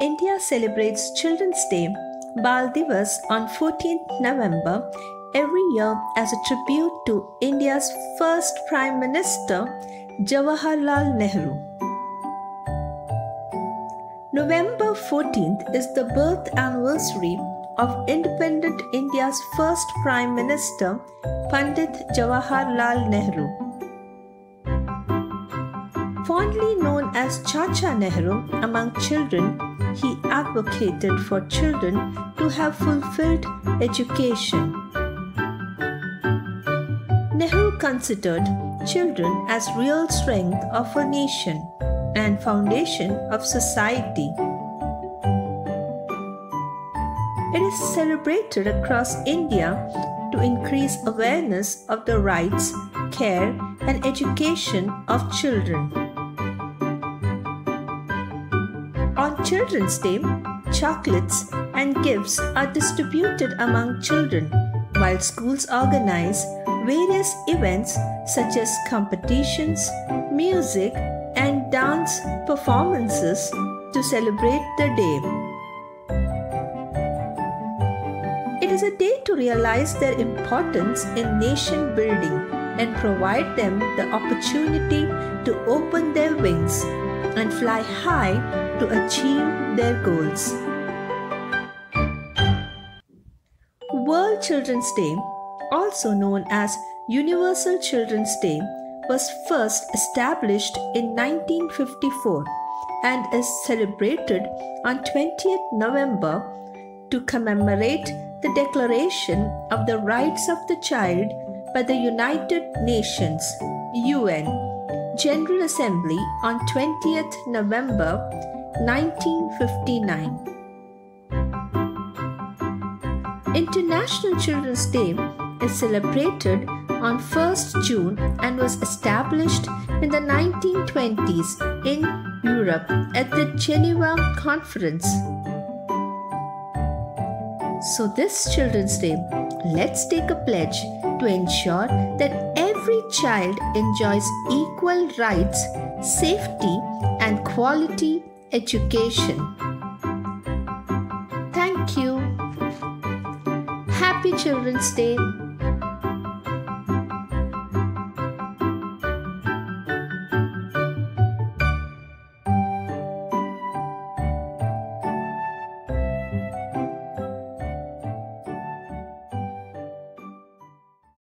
India celebrates Children's Day, Bal Diwas, on 14th November every year as a tribute to India's first Prime Minister, Jawaharlal Nehru. November 14th is the birth anniversary of independent India's first Prime Minister, Pandit Jawaharlal Nehru. Fondly known as Chacha Nehru among children, he advocated for children to have fulfilled education. Nehru considered children as real strength of a nation and foundation of society. It is celebrated across India to increase awareness of the rights, care, and education of children. On Children's Day, chocolates and gifts are distributed among children, while schools organize various events such as competitions, music, and dance performances to celebrate the day. It is a day to realize their importance in nation building and provide them the opportunity to open their wings and fly high to achieve their goals. World Children's Day, also known as Universal Children's Day, was first established in 1954 and is celebrated on 20th November to commemorate the Declaration of the Rights of the Child by the United Nations (UN) General Assembly on 20th November 1959. International Children's Day is celebrated on 1st June and was established in the 1920s in Europe at the Geneva Conference. So this Children's Day, let's take a pledge to ensure that every child enjoys equal rights, safety, and quality education. Thank you. Happy Children's Day.